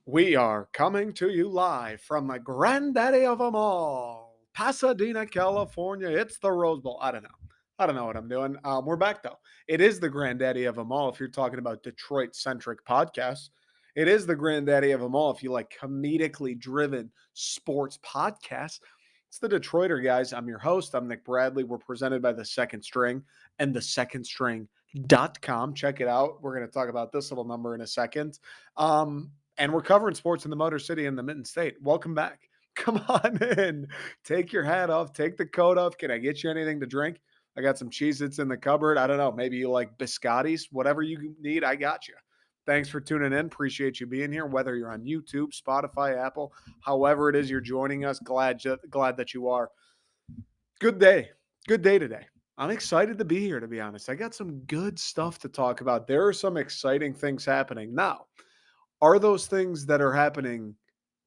We are coming to you live from the granddaddy of them all, Pasadena, California. It's the Rose Bowl. I don't know. I don't know what I'm doing. We're back though. It is the granddaddy of them all. If you're talking about Detroit-centric podcasts, it is the granddaddy of them all. If you like comedically driven sports podcasts, it's the Detroiter guys. I'm your host. I'm Nick Bradley. We're presented by the Second String and the secondstring.com. Check it out. We're going to talk about this little number in a second. And we're covering sports in the Motor City and the Mitten State. Welcome back. Come on in. Take your hat off. Take the coat off. Can I get you anything to drink? I got some Cheez-Its in the cupboard. I don't know. Maybe you like biscottis. Whatever you need, I got you. Thanks for tuning in. Appreciate you being here, whether you're on YouTube, Spotify, Apple, however it is you're joining us. Glad that you are. Good day. Good day today. I'm excited to be here, to be honest. I got some good stuff to talk about. There are some exciting things happening. Now, are those things that are happening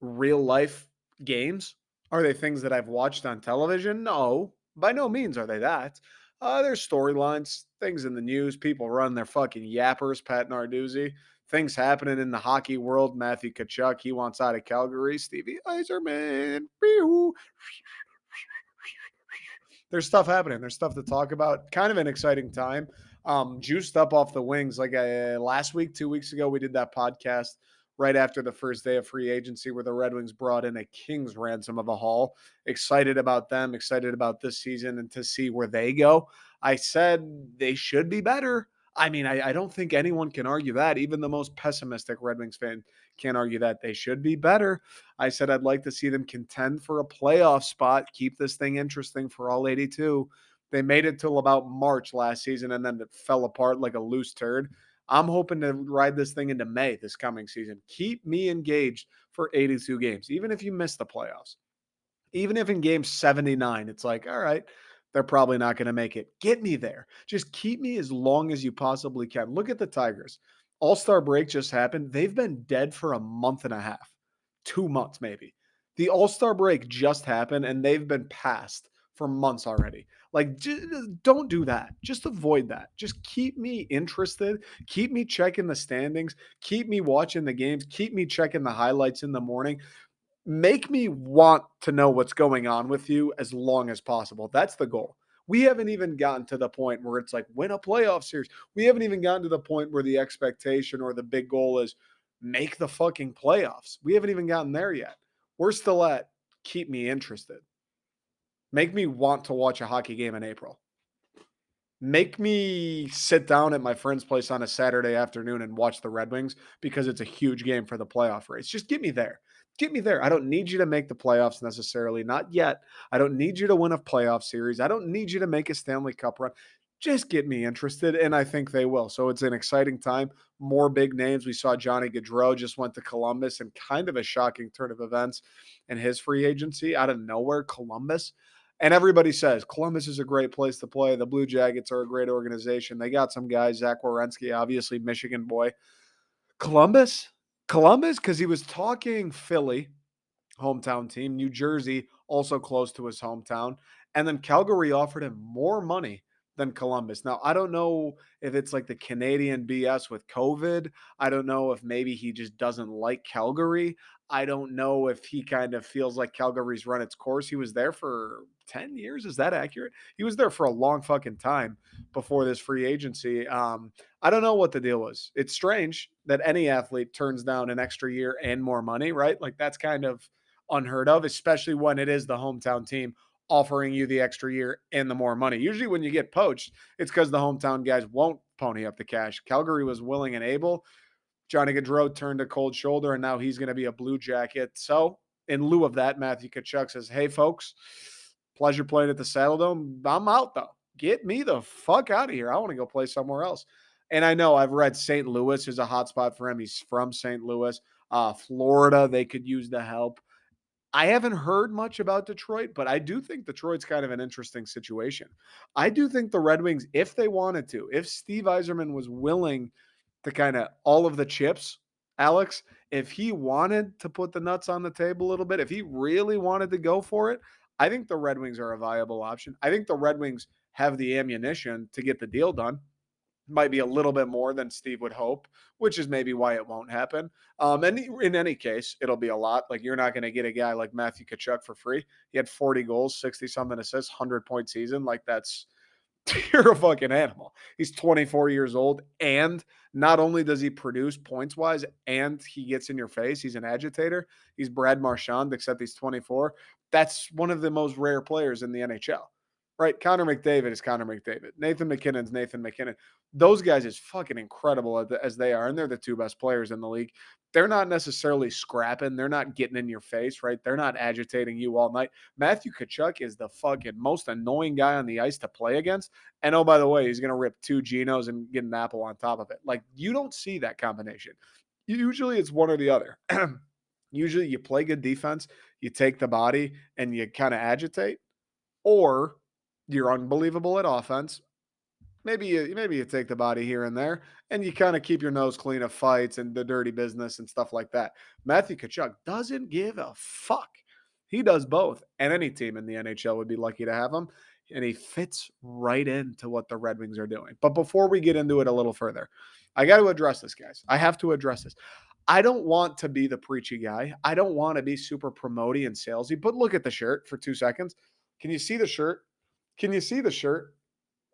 real life games? Are they things that I've watched on television? No, by no means are they that. There's storylines, things in the news, people run their fucking yappers, Pat Narduzzi, things happening in the hockey world. Matthew Tkachuk, he wants out of Calgary. Stevie Eiserman, pew. There's stuff happening. There's stuff to talk about. Kind of an exciting time. Juiced up off the wings. Like last week, 2 weeks ago, we did that podcast right after the first day of free agency where the Red Wings brought in a king's ransom of a haul. Excited about them, excited about this season and to see where they go. I said they should be better. I mean, I don't think anyone can argue that. Even the most pessimistic Red Wings fan can't argue that they should be better. I said I'd like to see them contend for a playoff spot, keep this thing interesting for all 82. They made it till about March last season and then it fell apart like a loose turd. I'm hoping to ride this thing into May this coming season. Keep me engaged for 82 games, even if you miss the playoffs. Even if in game 79, it's like, all right, they're probably not going to make it. Get me there. Just keep me as long as you possibly can. Look at the Tigers. All-Star break just happened. They've been dead for a month and a half, 2 months maybe. The All-Star break just happened and they've been passed for months already. Like, just don't do that. Just avoid that. Just keep me interested. Keep me checking the standings. Keep me watching the games. Keep me checking the highlights in the morning. Make me want to know what's going on with you as long as possible. That's the goal. We haven't even gotten to the point where it's like win a playoff series. We haven't even gotten to the point where the expectation or the big goal is make the fucking playoffs. We haven't even gotten there yet. We're still at keep me interested. Make me want to watch a hockey game in April. Make me sit down at my friend's place on a Saturday afternoon and watch the Red Wings because it's a huge game for the playoff race. Just get me there. Get me there. I don't need you to make the playoffs necessarily, not yet. I don't need you to win a playoff series. I don't need you to make a Stanley Cup run. Just get me interested, and I think they will. So it's an exciting time. More big names. We saw Johnny Gaudreau just went to Columbus and kind of a shocking turn of events in his free agency out of nowhere. Columbus. And everybody says Columbus is a great place to play. The Blue Jackets are a great organization. They got some guys, Zach Werenski, obviously Michigan boy. Columbus, Columbus, because he was talking Philly, hometown team, New Jersey, also close to his hometown. And then Calgary offered him more money than Columbus. Now, I don't know if it's like the Canadian BS with COVID. I don't know if maybe he just doesn't like Calgary. I don't know if he kind of feels like Calgary's run its course. He was there for 10 years. Is that accurate? He was there for a long fucking time before this free agency. I don't know what the deal was. It's strange that any athlete turns down an extra year and more money, right? Like that's kind of unheard of, especially when it is the hometown team offering you the extra year and the more money. Usually when you get poached, it's because the hometown guys won't pony up the cash. Calgary was willing and able. Johnny Gaudreau turned a cold shoulder, and now he's going to be a Blue Jacket. So in lieu of that, Matthew Tkachuk says, hey, folks, pleasure playing at the Saddle Dome. I'm out, though. Get me the fuck out of here. I want to go play somewhere else. And I know I've read St. Louis is a hot spot for him. He's from St. Louis. Florida, they could use the help. I haven't heard much about Detroit, but I do think Detroit's kind of an interesting situation. I do think the Red Wings, if they wanted to, if Steve Eiserman was willing to kind of all of the chips, Alex, if he wanted to put the nuts on the table a little bit, if he really wanted to go for it, I think the Red Wings are a viable option. I think the Red Wings have the ammunition to get the deal done. Might be a little bit more than Steve would hope, which is maybe why it won't happen. And in any case, it'll be a lot. Like you're not going to get a guy like Matthew Tkachuk for free. He had 40 goals, 60 something assists, 100-point season. Like that's you're a fucking animal. He's 24 years old, and not only does he produce points wise, and he gets in your face. He's an agitator. He's Brad Marchand, except he's 24. That's one of the most rare players in the NHL, right? Connor McDavid is Connor McDavid. Nathan McKinnon's Nathan McKinnon. Those guys is fucking incredible as they are, and they're the two best players in the league. They're not necessarily scrapping. They're not getting in your face, right? They're not agitating you all night. Matthew Tkachuk is the fucking most annoying guy on the ice to play against. And oh, by the way, he's going to rip two Genos and get an apple on top of it. Like, you don't see that combination. Usually it's one or the other. Usually you play good defense, you take the body, and you kind of agitate, or you're unbelievable at offense. Maybe you take the body here and there, and you kind of keep your nose clean of fights and the dirty business and stuff like that. Matthew Tkachuk doesn't give a fuck. He does both, and any team in the NHL would be lucky to have him. And he fits right into what the Red Wings are doing. But before we get into it a little further, I got to address this, guys. I have to address this. I don't want to be the preachy guy. I don't want to be super promoty and salesy. But look at the shirt for 2 seconds. Can you see the shirt? Can you see the shirt?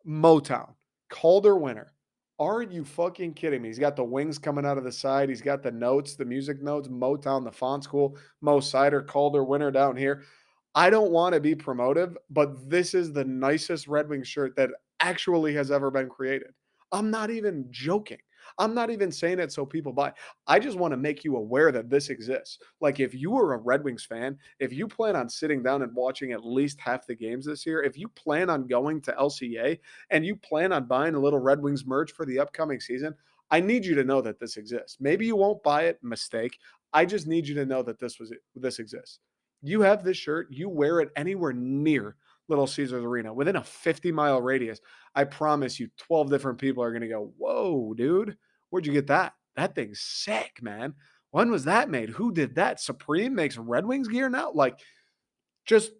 Motown, Calder winner. Aren't you fucking kidding me? He's got the wings coming out of the side. He's got the notes, the music notes, Motown, the font school, Mo Sider, Calder winner down here. I don't want to be promotive, but this is the nicest Red Wings shirt that actually has ever been created. I'm not even joking. I'm not even saying it so people buy. I just want to make you aware that this exists. Like, if you are a Red Wings fan, if you plan on sitting down and watching at least half the games this year, if you plan on going to LCA and you plan on buying a little Red Wings merch for the upcoming season, I need you to know that this exists. Maybe you won't buy it, mistake. I just need you to know that this exists. You have this shirt, you wear it anywhere near Little Caesars Arena within a 50-mile radius. I promise you, 12 different people are going to go, "Whoa, dude, where'd you get that? That thing's sick, man. When was that made? Who did that? Supreme makes Red Wings gear now?" Like, just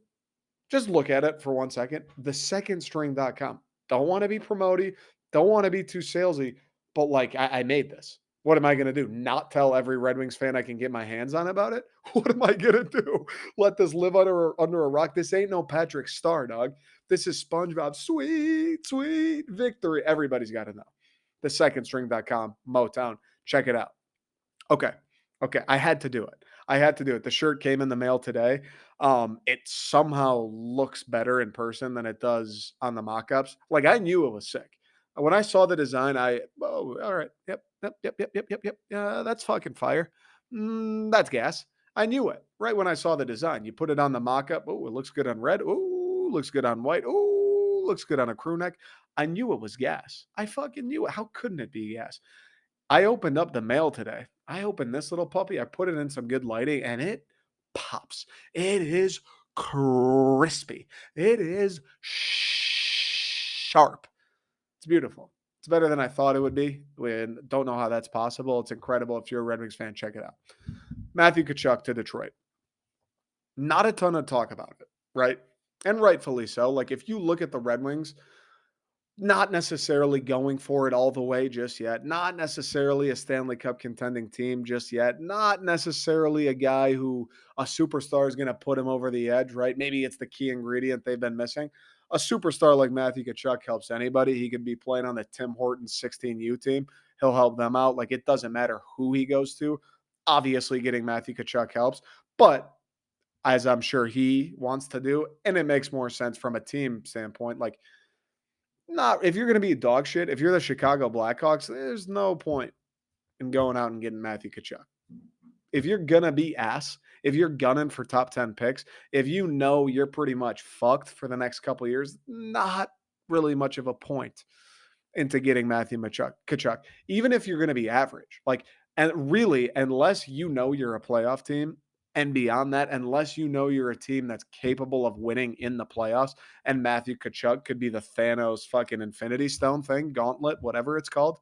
just look at it for 1 second. Thesecondstring.com. Don't want to be promoty, don't want to be too salesy, but like I made this. What am I going to do? Not tell every Red Wings fan I can get my hands on about it? What am I going to do? Let this live under a rock? This ain't no Patrick Star, dog. This is SpongeBob. Sweet, sweet victory. Everybody's got to know. Thesecondstring.com, Motown. Check it out. Okay. Okay. I had to do it. I had to do it. The shirt came in the mail today. It somehow looks better in person than it does on the mock-ups. Like, I knew it was sick. When I saw the design, oh, all right. Yep. Yep. Yep. Yep. Yep. Yep. Yep. Yeah, that's fucking fire. That's gas. I knew it right when I saw the design. You put it on the mock-up. Oh, it looks good on red. Oh, looks good on white. Oh, looks good on a crew neck. I knew it was gas. I fucking knew it. How couldn't it be gas? I opened up the mail today. I opened this little puppy. I put it in some good lighting and it pops. It is crispy. It is sharp. It's beautiful. It's better than I thought it would be. Don't know how that's possible. It's incredible. If you're a Red Wings fan, check it out. Matthew Tkachuk to Detroit. Not a ton of talk about it, right? And rightfully so. Like, if you look at the Red Wings, not necessarily going for it all the way just yet. Not necessarily a Stanley Cup contending team just yet. Not necessarily a guy who a superstar is going to put him over the edge, right? Maybe it's the key ingredient they've been missing. A superstar like Matthew Tkachuk helps anybody. He could be playing on the Tim Hortons 16U team. He'll help them out. Like, it doesn't matter who he goes to. Obviously, getting Matthew Tkachuk helps, but as I'm sure he wants to do, and it makes more sense from a team standpoint, like, not if you're going to be dog shit, if you're the Chicago Blackhawks, there's no point in going out and getting Matthew Tkachuk. If you're going to be ass, if you're gunning for top 10 picks, if you know you're pretty much fucked for the next couple of years, not really much of a point into getting Matthew Tkachuk, even if you're going to be average. Like, and really, unless you know you're a playoff team, and beyond that, unless you know you're a team that's capable of winning in the playoffs, and Matthew Tkachuk could be the Thanos fucking Infinity Stone thing, gauntlet, whatever it's called,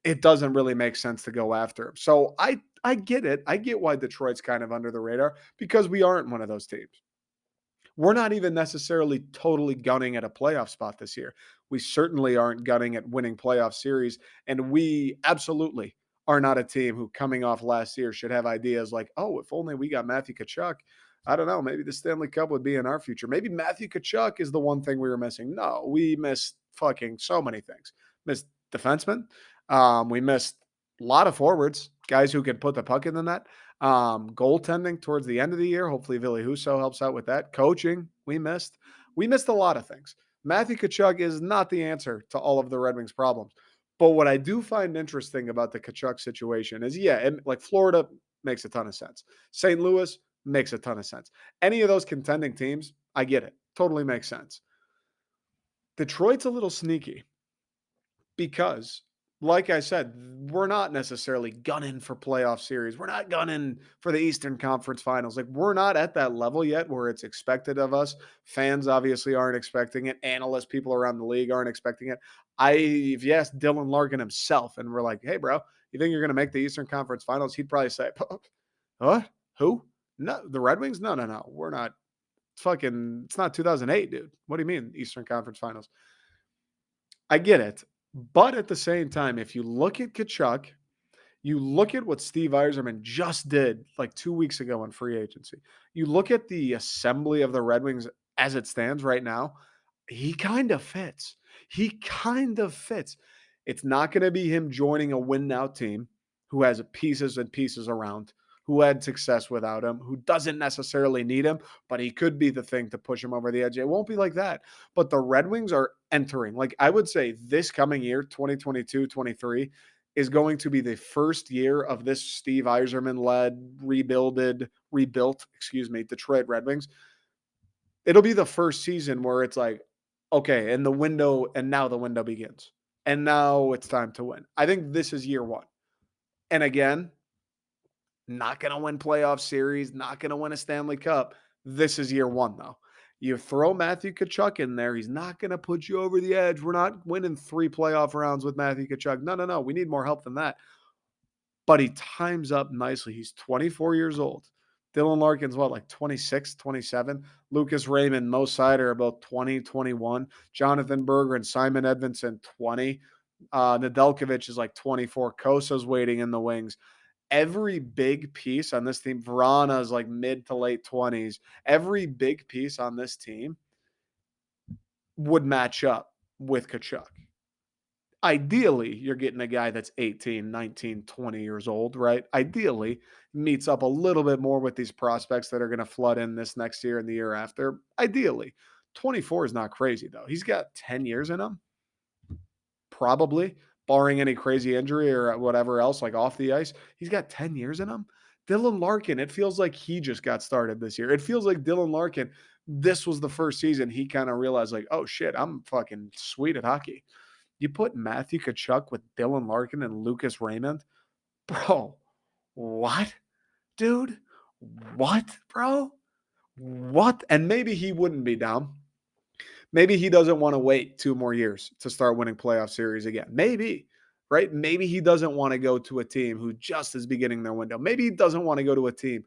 it doesn't really make sense to go after him. So I get it. I get why Detroit's kind of under the radar because we aren't one of those teams. We're not even necessarily totally gunning at a playoff spot this year. We certainly aren't gunning at winning playoff series. And we absolutely are not a team who, coming off last year, should have ideas like, oh, if only we got Matthew Tkachuk, I don't know, maybe the Stanley Cup would be in our future. Maybe Matthew Tkachuk is the one thing we were missing. No, we missed fucking so many things. Missed defensemen. We missed a lot of forwards, guys who can put the puck in the net. Goaltending towards the end of the year. Hopefully, Ville Husso helps out with that. Coaching, we missed. We missed a lot of things. Matthew Tkachuk is not the answer to all of the Red Wings' problems. But what I do find interesting about the Tkachuk situation is, yeah, like Florida makes a ton of sense. St. Louis makes a ton of sense. Any of those contending teams, I get it. Totally makes sense. Detroit's a little sneaky because, like I said, we're not necessarily gunning for playoff series. We're not gunning for the Eastern Conference Finals. Like, we're not at that level yet where it's expected of us. Fans obviously aren't expecting it. Analysts, people around the league aren't expecting it. If you asked Dylan Larkin himself and we're like, hey, bro, you think you're going to make the Eastern Conference Finals? He'd probably say, what? Who? No, the Red Wings? No, no, no. We're not fucking, it's not 2008, dude. What do you mean, Eastern Conference Finals? I get it. But at the same time, if you look at Kachuk, you look at what Steve Yzerman just did like 2 weeks ago in free agency. You look at the assembly of the Red Wings as it stands right now, he kind of fits. He kind of fits. It's not going to be him joining a win now team who has pieces and pieces around, who had success without him, who doesn't necessarily need him, but he could be the thing to push him over the edge. It won't be like that. But the Red Wings are entering, like I would say this coming year, 2022-23, is going to be the first year of this Steve Yzerman led, rebuilt, Detroit Red Wings. It'll be the first season where it's like, okay, and now the window begins. And now it's time to win. I think this is year one. And again, not going to win playoff series, not going to win a Stanley Cup. This is year one, though. You throw Matthew Tkachuk in there, he's not going to put you over the edge. We're not winning 3 playoff rounds with Matthew Tkachuk. No, no, no. We need more help than that. But he times up nicely. He's 24 years old. Dylan Larkin's what, like 26, 27? Lucas Raymond, Mo Seider about 20, 21. Jonathan Berger and Simon Edvinsson, 20. Nedeljkovic is like 24. Kosa's waiting in the wings. Every big piece on this team, Verana is like mid to late 20s. Every big piece on this team would match up with Kachuk. Ideally, you're getting a guy that's 18, 19, 20 years old, right? Ideally, meets up a little bit more with these prospects that are going to flood in this next year and the year after. Ideally, 24 is not crazy, though. He's got 10 years in him, probably, barring any crazy injury or whatever else, like off the ice. He's got 10 years in him. Dylan Larkin, it feels like he just got started this year. It feels like Dylan Larkin, this was the first season he kind of realized, like, oh shit, I'm fucking sweet at hockey. You put Matthew Tkachuk with Dylan Larkin and Lucas Raymond, bro. What, dude? What, bro? What? And maybe he wouldn't be down. Maybe he doesn't want to wait 2 more years to start winning playoff series again. Maybe, right? Maybe he doesn't want to go to a team who just is beginning their window. Maybe he doesn't want to go to a team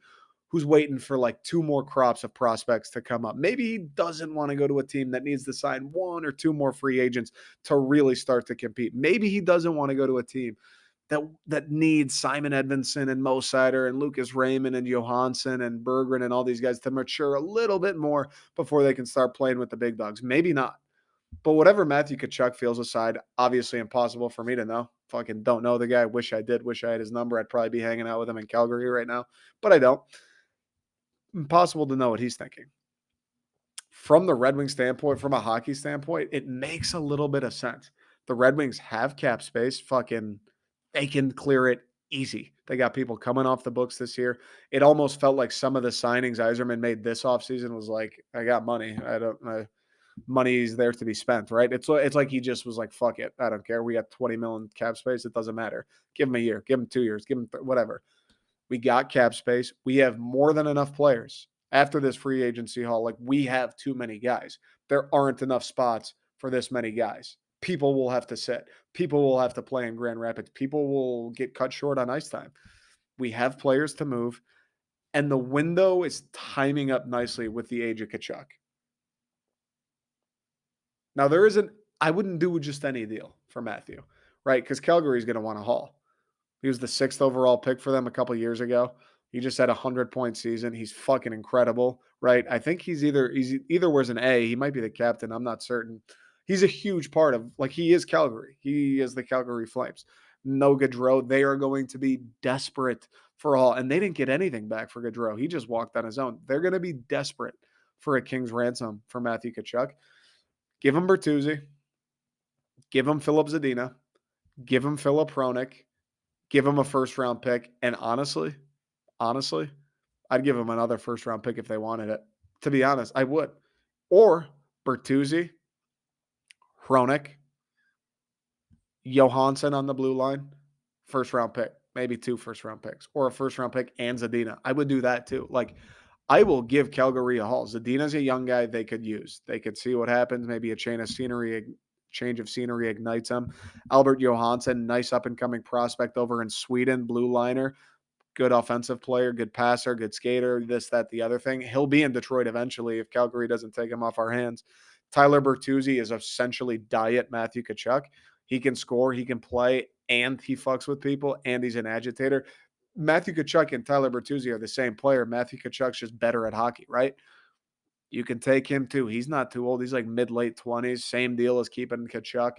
who's waiting for like 2 more crops of prospects to come up. Maybe he doesn't want to go to a team that needs to sign 1 or 2 more free agents to really start to compete. Maybe he doesn't want to go to a team that needs Simon Edvinsson and Mo Seider and Lucas Raymond and Johansson and Berggren and all these guys to mature a little bit more before they can start playing with the big dogs. Maybe not. But whatever Matthew Tkachuk feels aside, obviously impossible for me to know. Fucking don't know the guy. Wish I did. Wish I had his number. I'd probably be hanging out with him in Calgary right now. But I don't. Impossible to know what he's thinking. From the Red Wings standpoint, from a hockey standpoint, it makes a little bit of sense. The Red Wings have cap space. Fucking, they can clear it easy. They got people coming off the books this year. It almost felt like some of the signings Yzerman made this offseason was like, I got money. Money's there to be spent, right? It's like he just was like, fuck it. I don't care. We got 20 million cap space. It doesn't matter. Give him a year. Give him 2 years. Give him whatever. We got cap space. We have more than enough players after this free agency haul. Like, we have too many guys. There aren't enough spots for this many guys. People will have to sit. People will have to play in Grand Rapids. People will get cut short on ice time. We have players to move, and the window is timing up nicely with the age of Tkachuk. Now there isn't I wouldn't do just any deal for Matthew, right? Because Calgary's going to want a haul. He was the sixth overall pick for them a couple years ago. He just had a 100-point season. He's fucking incredible, right? I think he's either wears an A. He might be the captain. I'm not certain. He's a huge part of like he is Calgary. He is the Calgary Flames. No Gaudreau. They are going to be desperate for all, and they didn't get anything back for Gaudreau. He just walked on his own. They're going to be desperate for a king's ransom for Matthew Tkachuk. Give him Bertuzzi. Give him Philip Zadina. Give him Philip Hronik. Give him a first round pick. And honestly, I'd give him another first round pick if they wanted it. To be honest, I would. Or Bertuzzi, Hronik, Johansson on the blue line, first round pick, maybe two first round picks, or a first round pick and Zadina. I would do that too. Like, I will give Calgary a haul. Zadina's a young guy they could use. They could see what happens. Maybe a change of scenery ignites them. Albert Johansson, nice up and coming prospect over in Sweden, blue liner, good offensive player, good passer, good skater, this, that, the other thing. He'll be in Detroit eventually if Calgary doesn't take him off our hands. Tyler Bertuzzi is essentially diet Matthew Tkachuk. He can score, he can play, and he fucks with people, and he's an agitator. Matthew Tkachuk and Tyler Bertuzzi are the same player. Matthew Tkachuk's just better at hockey, right? You can take him too. He's not too old. He's like mid late 20s. Same deal as keeping Kachuk.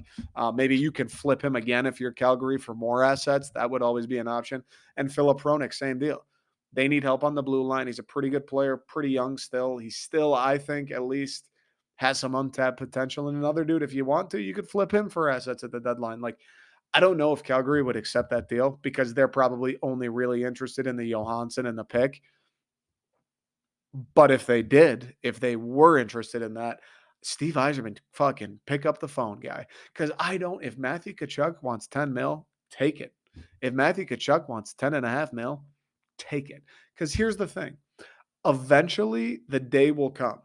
Maybe you can flip him again if you're Calgary for more assets. That would always be an option. And Philip Hronik, same deal. They need help on the blue line. He's a pretty good player, pretty young still. He's still, I think, at least has some untapped potential. And another dude, if you want to, you could flip him for assets at the deadline. Like, I don't know if Calgary would accept that deal because they're probably only really interested in the Johansson and the pick. But if they did, if they were interested in that, Steve Yzerman, fucking pick up the phone, guy. Because I don't, if Matthew Tkachuk wants 10 mil, take it. If Matthew Tkachuk wants 10.5 mil, take it. Because here's the thing eventually, the day will come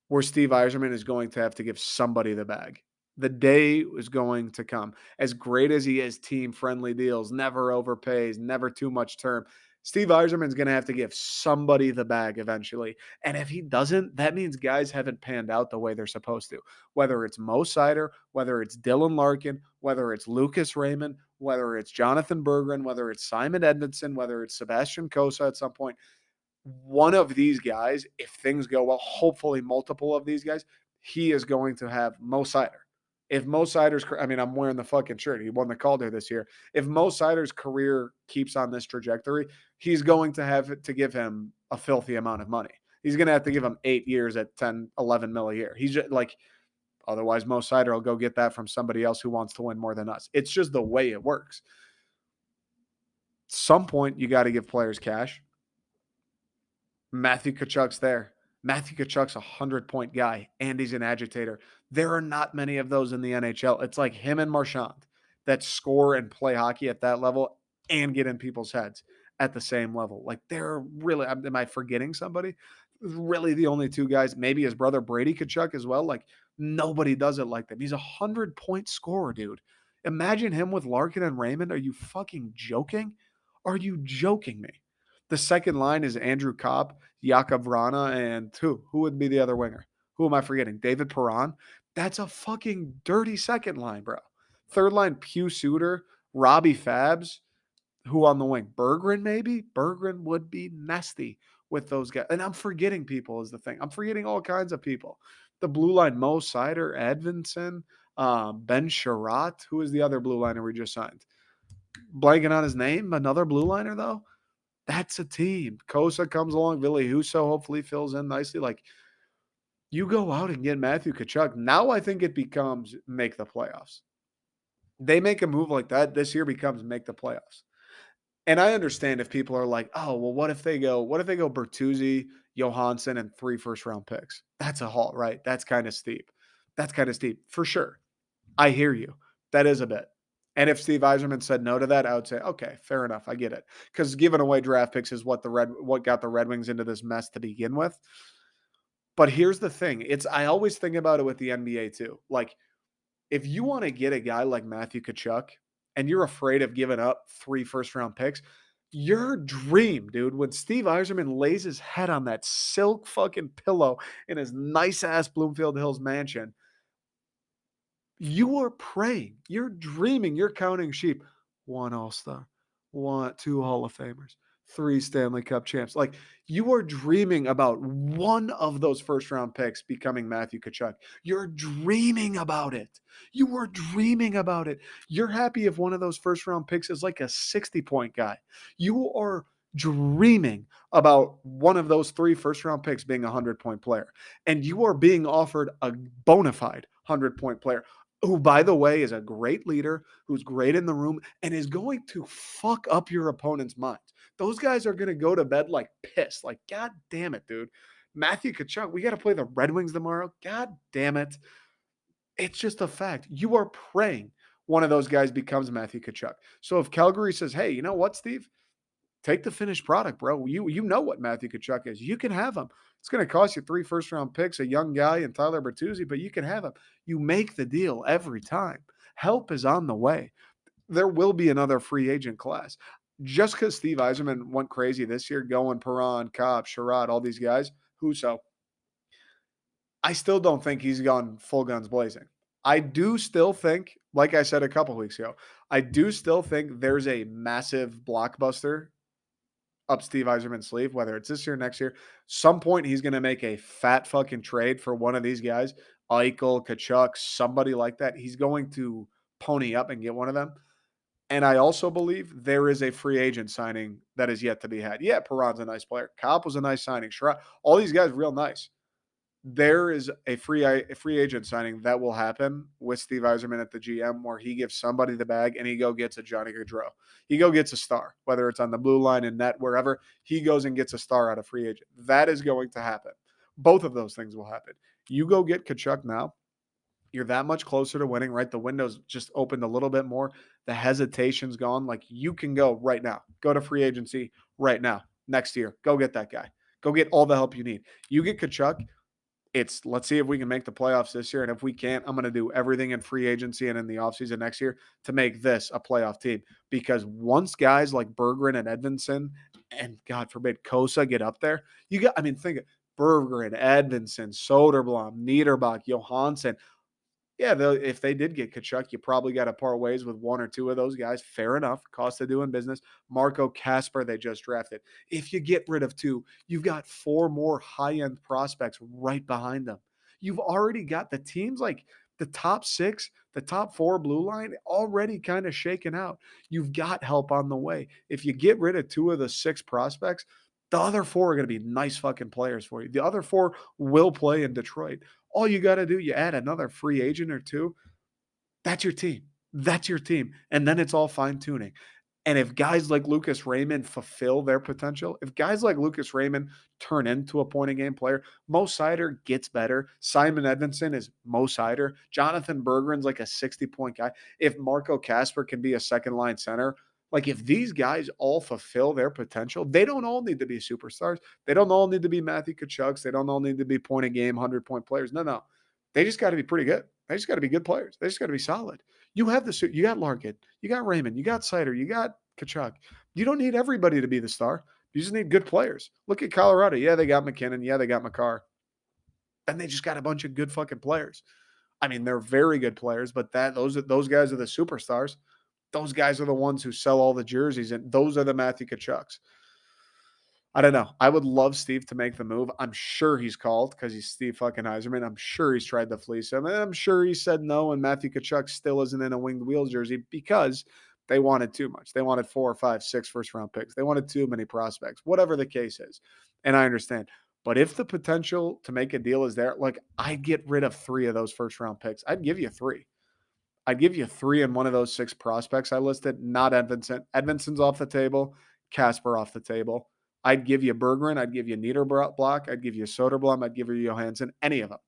where Steve Yzerman is going to have to give somebody the bag. The day is going to come. As great as he is, team friendly deals, never overpays, never too much term. Steve Yzerman's going to have to give somebody the bag eventually. And if he doesn't, that means guys haven't panned out the way they're supposed to. Whether it's Mo Seider, whether it's Dylan Larkin, whether it's Lucas Raymond, whether it's Jonathan Berggren, whether it's Simon Edmondson, whether it's Sebastian Cossa at some point, one of these guys, if things go well, hopefully multiple of these guys, he is going to have Mo Seider. If Mo Seider's, I mean, I'm wearing the fucking shirt. He won the Calder this year. If Mo Seider's career keeps on this trajectory, he's going to have to give him a filthy amount of money. He's going to have to give him 8 years at 10, 11 mil a year. He's just like, otherwise, Mo Seider will go get that from somebody else who wants to win more than us. It's just the way it works. Some point, you got to give players cash. Matthew Kachuk's there. Matthew Kachuk's a 100-point guy, and he's an agitator. There are not many of those in the NHL. It's like him and Marchand that score and play hockey at that level and get in people's heads at the same level. Like they're really, am I forgetting somebody? Really the only two guys, maybe his brother Brady Kachuk as well. Like nobody does it like that. He's a 100-point scorer, dude. Imagine him with Larkin and Raymond. Are you fucking joking? Are you joking me? The second line is Andrew Kopp, Jakub Vrana, and who would be the other winger? Who am I forgetting? David Perron? That's a fucking dirty second line, bro. Third line, Pew Suter, Robbie Fabs. Who on the wing? Berggren, maybe? Berggren would be nasty with those guys. And I'm forgetting people is the thing. I'm forgetting all kinds of people. The blue line, Mo Seider, Edvinson, Ben Sherratt. Who is the other blue liner we just signed? Blanking on his name. Another blue liner, though? That's a team. Kosa comes along. Ville Husso hopefully fills in nicely. Like, you go out and get Matthew Tkachuk. Now I think it becomes make the playoffs. They make a move like that, this year becomes make the playoffs. And I understand if people are like, oh, well, what if they go Bertuzzi, Johansson, and 3 first-round picks? That's a haul, right? That's kind of steep. That's kind of steep, for sure. I hear you. That is a bit. And if Steve Yzerman said no to that, I would say, okay, fair enough. I get it. Because giving away draft picks is what got the Red Wings into this mess to begin with. But here's the thing. I always think about it with the NBA too. Like, if you want to get a guy like Matthew Tkachuk and you're afraid of giving up 3 first-round picks, your dream, dude, when Steve Yzerman lays his head on that silk fucking pillow in his nice ass Bloomfield Hills mansion, You are praying, you're dreaming, you're counting sheep. One All-Star, one, two Hall of Famers, three Stanley Cup champs. Like you are dreaming about one of those first round picks becoming Matthew Tkachuk. You're dreaming about it. You are dreaming about it. You're happy if one of those first round picks is like a 60-point guy. You are dreaming about one of those three first round picks being a 100-point player. And you are being offered a bona fide 100-point player who, by the way, is a great leader, who's great in the room, and is going to fuck up your opponent's minds. Those guys are going to go to bed like pissed. Like, God damn it, dude. Matthew Tkachuk, we got to play the Red Wings tomorrow. God damn it. It's just a fact. You are praying one of those guys becomes Matthew Tkachuk. So if Calgary says, hey, you know what, Steve? Take the finished product, bro. You know what Matthew Tkachuk is. You can have him. It's going to cost you 3 first-round picks, a young guy, and Tyler Bertuzzi, but you can have him. You make the deal every time. Help is on the way. There will be another free agent class. Just because Steve Yzerman went crazy this year, going Perron, Cobb, Sherrod, all these guys, Huso, I still don't think he's gone full guns blazing. I do still think, like I said a couple weeks ago, I do still think there's a massive blockbuster up Steve Yzerman's sleeve, whether it's this year, next year. Some point he's going to make a fat fucking trade for one of these guys, Eichel, Kachuk, somebody like that. He's going to pony up and get one of them. And I also believe there is a free agent signing that is yet to be had. Yeah, Perron's a nice player. Kopp was a nice signing. Sherrod, all these guys real nice. There is a free agent signing that will happen with Steve Yzerman at the GM where he gives somebody the bag and he go gets a Johnny Gaudreau. He go gets a star, whether it's on the blue line and net, wherever, he goes and gets a star out of free agent. That is going to happen. Both of those things will happen. You go get Kachuk now, you're that much closer to winning, right? The window's just opened a little bit more. The hesitation's gone. Like you can go right now. Go to free agency right now. Next year. Go get that guy. Go get all the help you need. You get Kachuk, it's let's see if we can make the playoffs this year. And if we can't, I'm going to do everything in free agency and in the offseason next year to make this a playoff team. Because once guys like Berggren and Edvinsson and God forbid Kosa get up there, you got, I mean, think of Berggren, Edvinsson, Soderblom, Niederbach, Johansson, yeah, if they did get Kachuk, you probably got to part ways with one or two of those guys. Fair enough. Cost of doing business. Marco Casper, they just drafted. If you get rid of two, you've got four more high end prospects right behind them. You've already got the teams like the top six, the top four blue line already kind of shaken out. You've got help on the way. If you get rid of two of the six prospects, the other four are going to be nice fucking players for you. The other four will play in Detroit. All you got to do, you add another free agent or two. That's your team. That's your team. And then it's all fine tuning. And if guys like Lucas Raymond fulfill their potential, if guys like Lucas Raymond turn into a point a game player, Mo Sider gets better. Simon Edvinsson is Mo Sider. Jonathan Berggren's like a 60-point guy. If Marco Casper can be a second line center, like if these guys all fulfill their potential, they don't all need to be superstars. They don't all need to be Matthew Kachucks. They don't all need to be point a game, 100-point players. No. They just got to be pretty good. They just got to be good players. They just got to be solid. You have the suit. You got Larkin. You got Raymond. You got Sider. You got Kachuk. You don't need everybody to be the star. You just need good players. Look at Colorado. Yeah, they got McKinnon. Yeah, they got McCarr. And they just got a bunch of good fucking players. I mean, they're very good players, but those guys are the superstars. Those guys are the ones who sell all the jerseys, and those are the Matthew Kachucks. I don't know. I would love Steve to make the move. I'm sure he's called because he's Steve fucking Yzerman. I'm sure he's tried to fleece him. And I'm sure he said no, and Matthew Tkachuk still isn't in a winged wheel jersey because they wanted too much. They wanted 4 or 5, 6 first round picks. They wanted too many prospects, whatever the case is. And I understand. But if the potential to make a deal is there, like I'd get rid of 3 of those first round picks. I'd give you 3. I'd give you 3 in one of those 6 prospects I listed, not Edvinsson. Edvinsson's off the table, Casper off the table. I'd give you Berggren, I'd give you Niederblock, I'd give you Soderblom, I'd give you Johansson, any of them.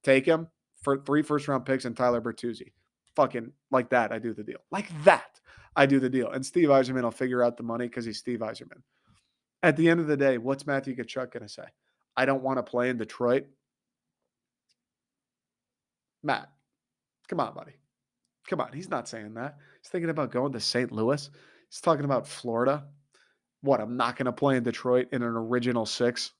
Take him for 3 first-round picks and Tyler Bertuzzi. Fucking like that, I do the deal. Like that, I do the deal. And Steve Yzerman will figure out the money because he's Steve Yzerman. At the end of the day, what's Matthew Tkachuk going to say? I don't want to play in Detroit. Matt, come on, buddy. Come on, he's not saying that. He's thinking about going to St. Louis. He's talking about Florida. What, I'm not going to play in Detroit in an original 6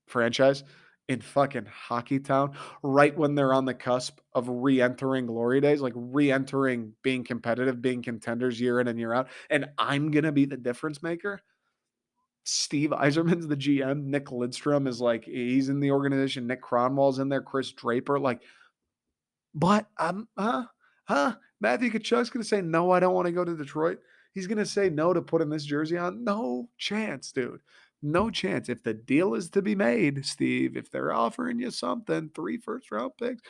franchise in fucking Hockey Town right when they're on the cusp of re-entering glory days, like re-entering being competitive, being contenders year in and year out, and I'm gonna be the difference maker. Steve Eiserman's the GM. Nick Lidstrom is like he's in the organization. Nick Cronwall's in there. Chris Draper, like, but Matthew Tkachuk's gonna say no. I don't want to go to Detroit. He's gonna say no to putting this jersey on. No chance, dude. No chance. If the deal is to be made, Steve, if they're offering you something, 3 first round picks,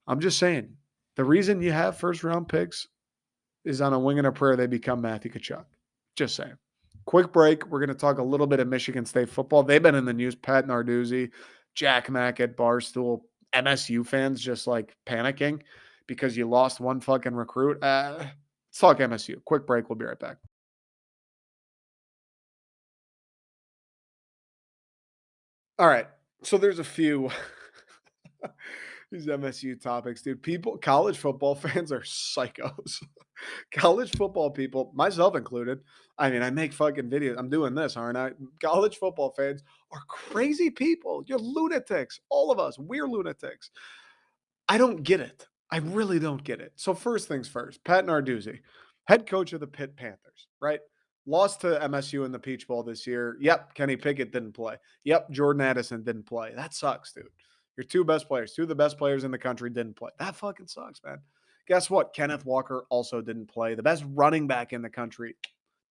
I'm just saying. The reason you have first round picks is on a wing and a prayer they become Matthew Tkachuk. Just saying. Quick break. We're going to talk a little bit of Michigan State football. They've been in the news. Pat Narduzzi, Jack Mack at Barstool, MSU fans just like panicking because you lost one fucking recruit. Let's talk MSU. Quick break. We'll be right back. All right. So there's a few these MSU topics, dude. People, college football fans are psychos. College football people, myself included. I mean, I make fucking videos. I'm doing this, aren't I? College football fans are crazy people. You're lunatics. All of us, we're lunatics. I don't get it. I really don't get it. So first things first, Pat Narduzzi, head coach of the Pitt Panthers, right? Lost to MSU in the Peach Bowl this year. Yep, Kenny Pickett didn't play. Yep, Jordan Addison didn't play. That sucks, dude. Your two best players, two of the best players in the country didn't play. That fucking sucks, man. Guess what? Kenneth Walker also didn't play. The best running back in the country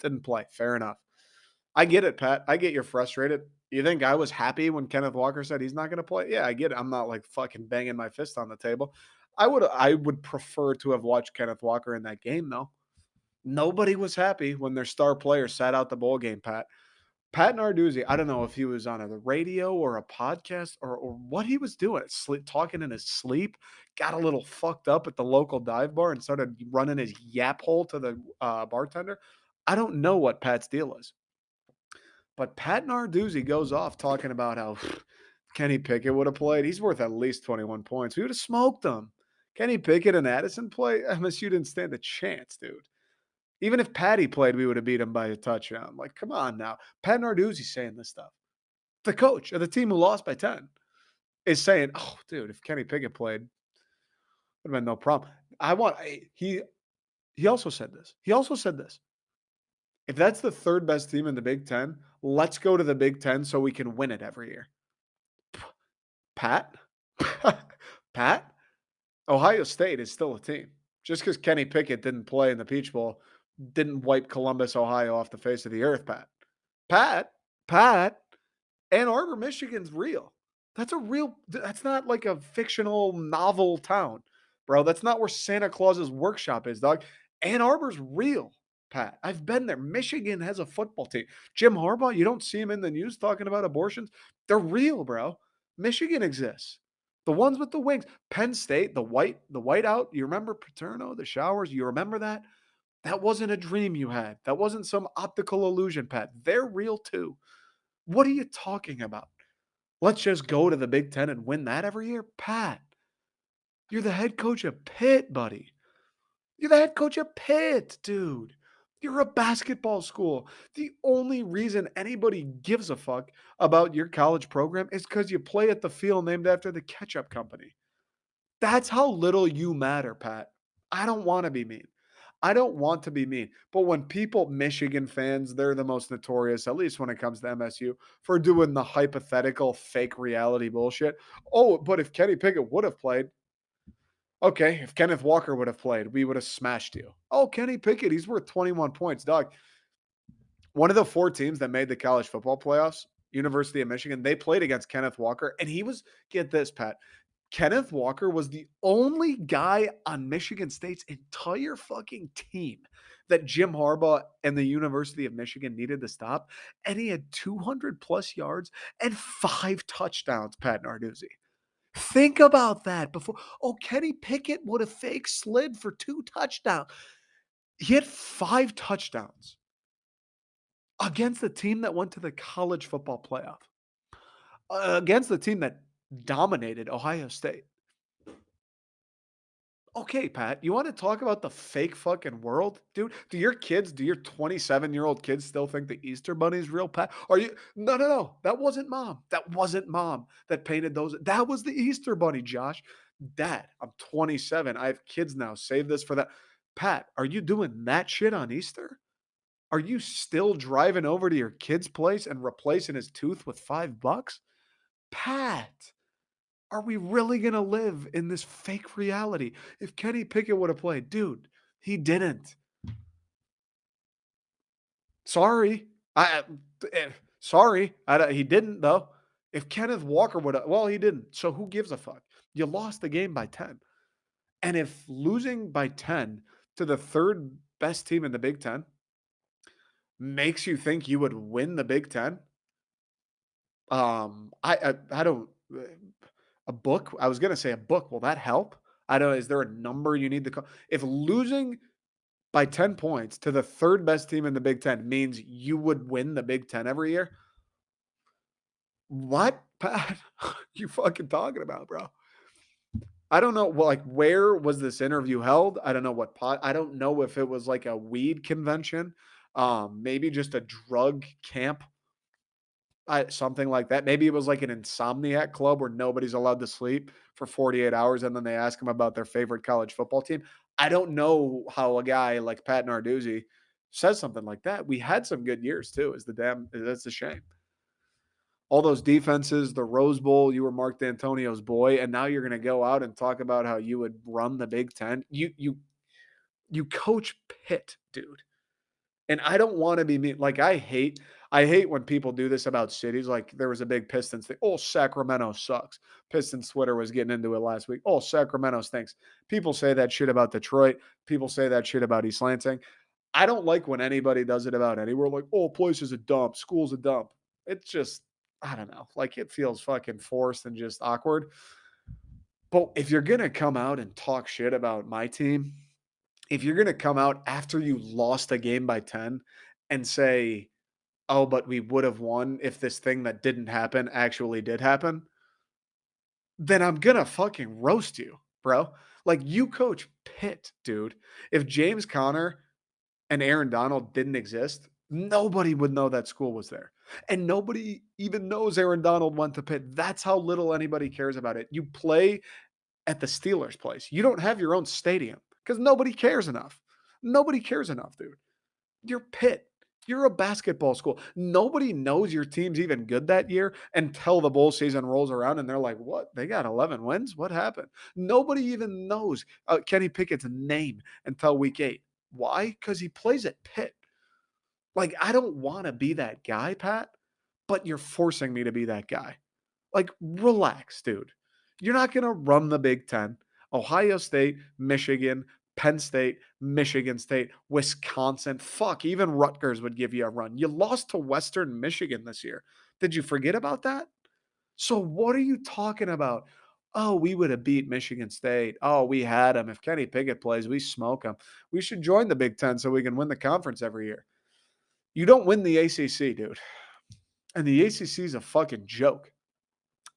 didn't play. Fair enough. I get it, Pat. I get you're frustrated. You think I was happy when Kenneth Walker said he's not going to play? Yeah, I get it. I'm not like fucking banging my fist on the table. I would prefer to have watched Kenneth Walker in that game though. Nobody was happy when their star player sat out the bowl game, Pat. Pat Narduzzi, I don't know if he was on the radio or a podcast or what he was doing, sleep, talking in his sleep, got a little fucked up at the local dive bar and started running his yap hole to the bartender. I don't know what Pat's deal is. But Pat Narduzzi goes off talking about how Kenny Pickett would have played. He's worth at least 21 points. We would have smoked them. Kenny Pickett and Addison play. MSU didn't stand a chance, dude. Even if Patty played, we would have beat him by a touchdown. Like, come on now. Pat Narduzzi's saying this stuff. The coach of the team who lost by 10 is saying, oh, dude, if Kenny Pickett played, would have been no problem. He also said this. He also said this. If that's the third best team in the Big Ten, let's go to the Big Ten so we can win it every year. Pat? Pat? Ohio State is still a team. Just because Kenny Pickett didn't play in the Peach Bowl didn't wipe Columbus, Ohio off the face of the earth, Pat. Pat? Pat? Ann Arbor, Michigan's real. That's not like a fictional novel town, bro. That's not where Santa Claus's workshop is, dog. Ann Arbor's real, Pat. I've been there. Michigan has a football team. Jim Harbaugh, you don't see him in the news talking about abortions. They're real, bro. Michigan exists. The ones with the wings. Penn State, the whiteout. You remember Paterno, the showers? You remember that? That wasn't a dream you had. That wasn't some optical illusion, Pat. They're real too. What are you talking about? Let's just go to the Big Ten and win that every year? Pat, you're the head coach of Pitt, buddy. You're the head coach of Pitt, dude. You're a basketball school. The only reason anybody gives a fuck about your college program is because you play at the field named after the ketchup company. That's how little you matter, Pat. I don't want to be mean. I don't want to be mean. But when people, Michigan fans, they're the most notorious, at least when it comes to MSU, for doing the hypothetical fake reality bullshit. Oh, but if Kenny Pickett would have played, okay, if Kenneth Walker would have played, we would have smashed you. Oh, Kenny Pickett, he's worth 21 points. Dog, one of the four teams that made the college football playoffs, University of Michigan, they played against Kenneth Walker. And he was, get this, Pat, Kenneth Walker was the only guy on Michigan State's entire fucking team that Jim Harbaugh and the University of Michigan needed to stop. And he had 200 plus yards and 5 touchdowns, Pat Narduzzi. Think about that before. Oh, Kenny Pickett would have fake slid for 2 touchdowns. He had 5 touchdowns against the team that went to the college football playoff, against the team that dominated Ohio State. Okay, Pat, you want to talk about the fake fucking world, dude? Do your 27-year-old kids still think the Easter Bunny's real, Pat? Are you No, no, no. That wasn't mom. That wasn't mom that painted those. That was the Easter Bunny, Josh. Dad, I'm 27. I have kids now. Save this for that. Pat, are you doing that shit on Easter? Are you still driving over to your kid's place and replacing his tooth with $5? Pat, are we really gonna live in this fake reality? If Kenny Pickett would have played, dude, he didn't. Sorry, sorry, he didn't though. If Kenneth Walker would have, well, he didn't. So who gives a fuck? You lost the game by 10, and if losing by 10 to the third best team in the Big Ten makes you think you would win the Big Ten, I don't. A book? I was gonna say a book. Will that help? I don't. Is there a number you need to call? If losing by 10 points to the third best team in the Big Ten means you would win the Big Ten every year, what, Pat? You fucking talking about, bro? I don't know. Well, like, where was this interview held? I don't know what pot. I don't know if it was like a weed convention, maybe just a drug camp, something like that. Maybe it was like an insomniac club where nobody's allowed to sleep for 48 hours, and then they ask them about their favorite college football team. I don't know how a guy like Pat Narduzzi says something like that. We had some good years too. That's a shame. All those defenses, the Rose Bowl, you were Mark D'Antonio's boy, and now you're going to go out and talk about how you would run the Big Ten. You coach Pitt, dude. And I don't want to be mean. Like I hate when people do this about cities. Like there was a big Pistons thing. Oh, Sacramento sucks. Pistons Twitter was getting into it last week. Oh, Sacramento stinks. People say that shit about Detroit. People say that shit about East Lansing. I don't like when anybody does it about anywhere. Like, oh, place is a dump. School's a dump. It's just, I don't know. Like it feels fucking forced and just awkward. But if you're gonna come out and talk shit about my team, if you're going to come out after you lost a game by 10 and say, "Oh, but we would have won if this thing that didn't happen actually did happen," then I'm going to fucking roast you, bro. Like you coach Pitt, dude. If James Conner and Aaron Donald didn't exist, nobody would know that school was there. And nobody even knows Aaron Donald went to Pitt. That's how little anybody cares about it. You play at the Steelers' place. You don't have your own stadium because nobody cares enough. Nobody cares enough, dude. You're Pitt. You're a basketball school. Nobody knows your team's even good that year until the bowl season rolls around and they're like, what? They got 11 wins? What happened? Nobody even knows Kenny Pickett's name until week 8. Why? Because he plays at Pitt. Like, I don't want to be that guy, Pat, but you're forcing me to be that guy. Like, relax, dude. You're not going to run the Big Ten. Ohio State, Michigan, Penn State, Michigan State, Wisconsin. Fuck, even Rutgers would give you a run. You lost to Western Michigan this year. Did you forget about that? So, what are you talking about? Oh, we would have beat Michigan State. Oh, we had them. If Kenny Pickett plays, we smoke them. We should join the Big Ten so we can win the conference every year. You don't win the ACC, dude. And the ACC is a fucking joke.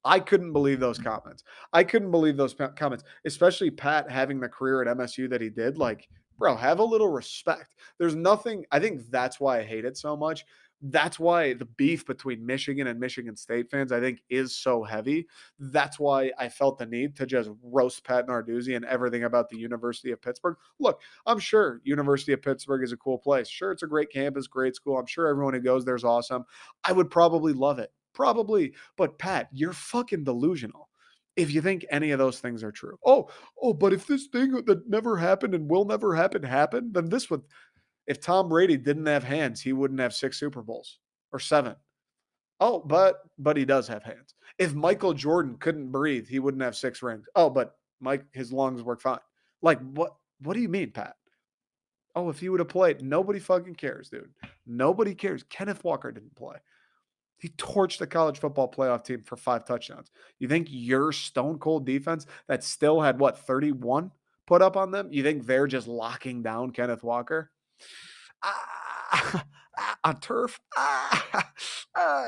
I couldn't believe those comments. I couldn't believe those comments, especially Pat having the career at MSU that he did. Like, bro, have a little respect. There's nothing. I think that's why I hate it so much. That's why the beef between Michigan and Michigan State fans, I think, is so heavy. That's why I felt the need to just roast Pat Narduzzi and everything about the University of Pittsburgh. Look, I'm sure University of Pittsburgh is a cool place. Sure, it's a great campus, great school. I'm sure everyone who goes there is awesome. I would probably love it. Probably. But Pat, you're fucking delusional if you think any of those things are true. But if this thing that never happened and will never happen happened, then this would. If Tom Brady didn't have hands, he wouldn't have 6 Super Bowls or 7. Oh, but he does have hands. If Michael Jordan couldn't breathe, he wouldn't have 6 rings. Oh, but Mike, his lungs work fine. Like what? What do you mean, Pat? Oh, if he would have played, nobody fucking cares, dude. Nobody cares. Kenneth Walker didn't play. He torched the college football playoff team for 5 touchdowns. You think your stone cold defense that still had what 31 put up on them? You think they're just locking down Kenneth Walker? On turf?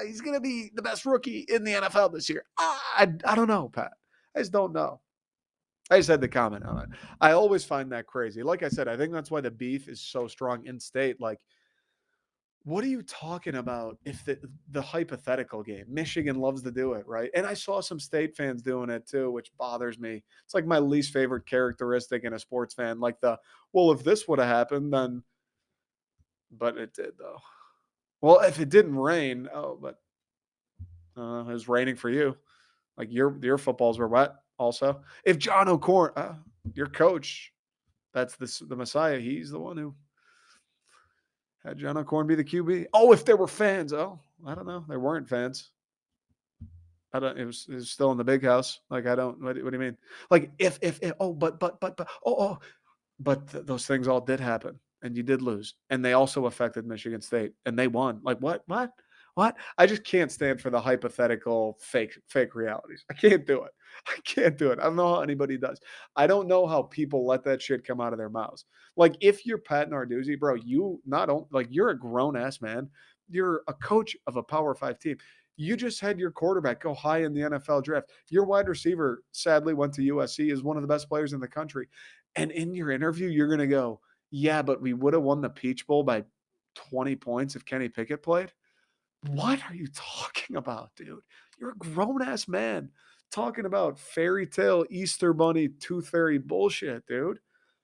He's going to be the best rookie in the NFL this year. I don't know, Pat. I just don't know. I just had to comment on it. I always find that crazy. Like I said, I think that's why the beef is so strong in state. Like, what are you talking about if the hypothetical game? Michigan loves to do it, right? And I saw some state fans doing it too, which bothers me. It's like my least favorite characteristic in a sports fan. Like well, if this would have happened, then but it did though. Well, if it didn't rain, oh, but it was raining for you. Like your footballs were wet. Also, if John O'Corn, your coach, that's the Messiah. He's the one who had John O'Corn be the QB. Oh, if there were fans, oh, I don't know. There weren't fans. I don't. It was still in the big house. Like I don't. What do you mean? Like if oh, but but those things all did happen, and you did lose, and they also affected Michigan State, and they won. Like what? I just can't stand for the hypothetical fake realities. I can't do it. I can't do it. I don't know how anybody does. I don't know how people let that shit come out of their mouths. Like if you're Pat Narduzzi, bro, you not only like you're a grown ass man. You're a coach of a Power Five team. You just had your quarterback go high in the NFL draft. Your wide receiver sadly went to USC, is one of the best players in the country. And in your interview, you're going to go, yeah, but we would have won the Peach Bowl by 20 points if Kenny Pickett played. What are you talking about, dude? You're a grown ass man talking about fairy tale Easter bunny tooth fairy bullshit, dude.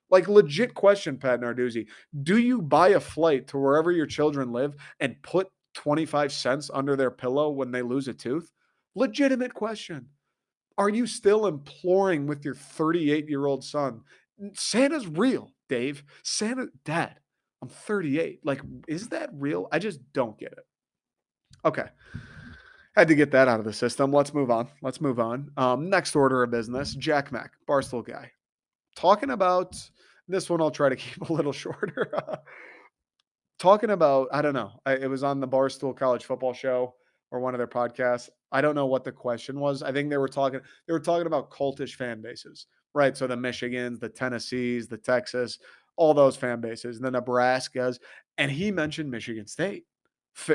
Like legit question, Pat Narduzzi. Do you buy a flight to wherever your children live and put 25 cents under their pillow when they lose a tooth? Legitimate question. Are you still imploring with your 38-year-old son? Santa's real, Dave. Santa, Dad, I'm 38. Like, is that real? I just don't get it. Okay. Had to get that out of the system. Let's move on. Let's move on. Next order of business, Jack Mack, Barstool guy. Talking about this one, I'll try to keep a little shorter. Talking about, I don't know. It was on the Barstool College Football Show or one of their podcasts. I don't know what the question was. I think they were talking about cultish fan bases, right? So the Michigans, the Tennessees, the Texas, all those fan bases, the Nebraskas, and he mentioned Michigan State.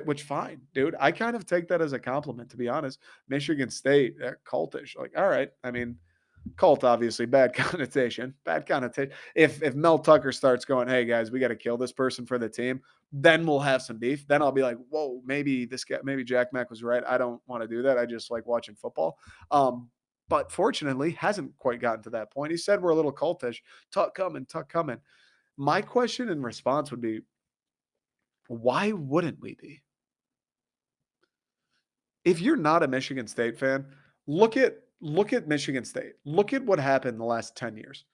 Which fine, dude. I kind of take that as a compliment, to be honest. Michigan State, they're cultish. Like, all right. I mean, cult obviously bad connotation, bad connotation. If Mel Tucker starts going, hey guys, we got to kill this person for the team, then we'll have some beef. Then I'll be like, whoa, maybe this guy, maybe Jack Mack was right. I don't want to do that. I just like watching football. But fortunately hasn't quite gotten to that point. He said we're a little cultish. Tuck coming. My question in response would be, why wouldn't we be? If you're not a Michigan State fan, look at Michigan State. Look at what happened in the last 10 years.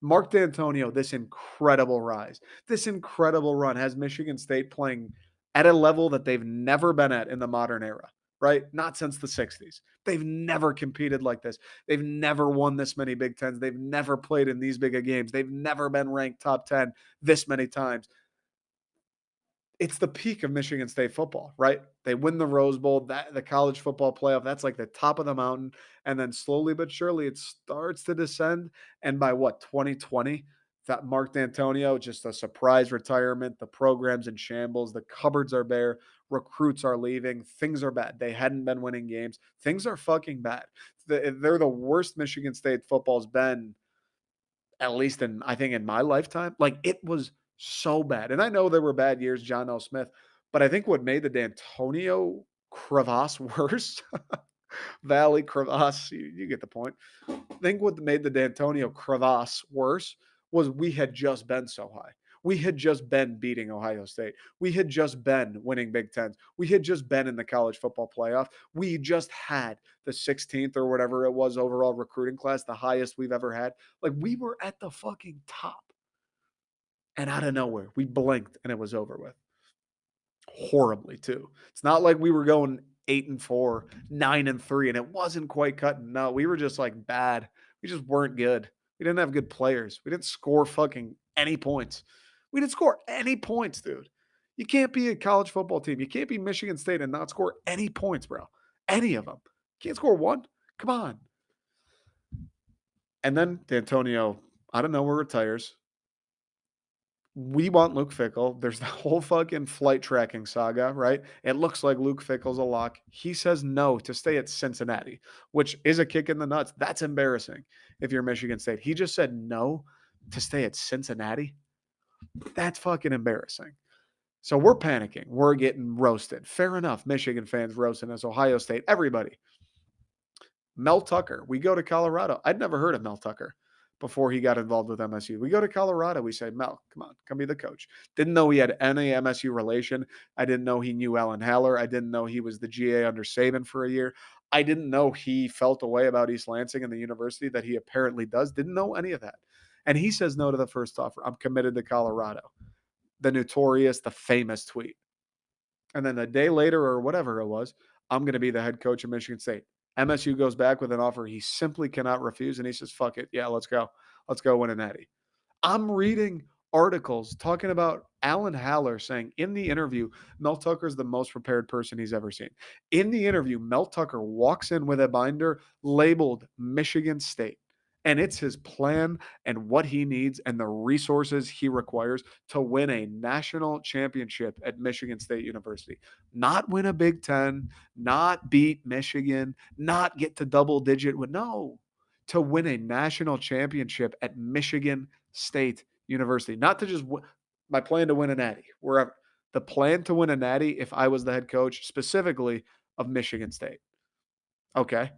Mark D'Antonio, this incredible rise, this incredible run has Michigan State playing at a level that they've never been at in the modern era, right? Not since the 60s. They've never competed like this. They've never won this many Big Tens. They've never played in these big of games. They've never been ranked top 10 this many times. It's the peak of Michigan State football, right? They win the Rose Bowl, that the college football playoff, that's like the top of the mountain. And then slowly but surely it starts to descend. And by what, 2020, that Mark D'Antonio, just a surprise retirement. The program's in shambles. The cupboards are bare. Recruits are leaving. Things are bad. They hadn't been winning games. Things are fucking bad. They're the worst Michigan State football's been, at least in I think in my lifetime. Like it was so bad. And I know there were bad years, John L. Smith, but I think what made the D'Antonio crevasse worse, Valley crevasse, you get the point. I think what made the D'Antonio crevasse worse was we had just been so high. We had just been beating Ohio State. We had just been winning Big Tens. We had just been in the college football playoff. We just had the 16th or whatever it was overall recruiting class, the highest we've ever had. Like we were at the fucking top. And out of nowhere, we blinked and it was over with. Horribly too. It's not like we were going 8-4, 9-3, and it wasn't quite cutting. No, we were just like bad. We just weren't good. We didn't have good players. We didn't score fucking any points. We didn't score any points, dude. You can't be a college football team. You can't be Michigan State and not score any points, bro. Any of them. Can't score one. Come on. And then D'Antonio, I don't know, retires. We want Luke Fickell. There's the whole fucking flight tracking saga, right? It looks like Luke Fickell's a lock. He says no to stay at Cincinnati, which is a kick in the nuts. That's embarrassing if you're Michigan State. He just said no to stay at Cincinnati. That's fucking embarrassing. So we're panicking. We're getting roasted. Fair enough. Michigan fans roasting us, Ohio State, everybody. Mel Tucker. We go to Colorado. I'd never heard of Mel Tucker before he got involved with MSU. We go to Colorado. We say, Mel, come on, come be the coach. Didn't know he had any MSU relation. I didn't know he knew Alan Haller. I didn't know he was the GA under Saban for a year. I didn't know he felt a way about East Lansing and the university that he apparently does. Didn't know any of that. And he says no to the first offer. I'm committed to Colorado. The notorious, the famous tweet. And then a day later or whatever it was, I'm going to be the head coach of Michigan State. MSU goes back with an offer he simply cannot refuse. And he says, fuck it. Yeah, let's go. Let's go win a natty. I'm reading articles talking about Alan Haller saying in the interview, Mel Tucker is the most prepared person he's ever seen. In the interview, Mel Tucker walks in with a binder labeled Michigan State. And it's his plan and what he needs and the resources he requires to win a national championship at Michigan State University. Not win a Big Ten, not beat Michigan, not get to double digit. No, to win a national championship at Michigan State University. Not to just my plan to win a natty, wherever. The plan to win a natty, if I was the head coach specifically of Michigan State. Okay.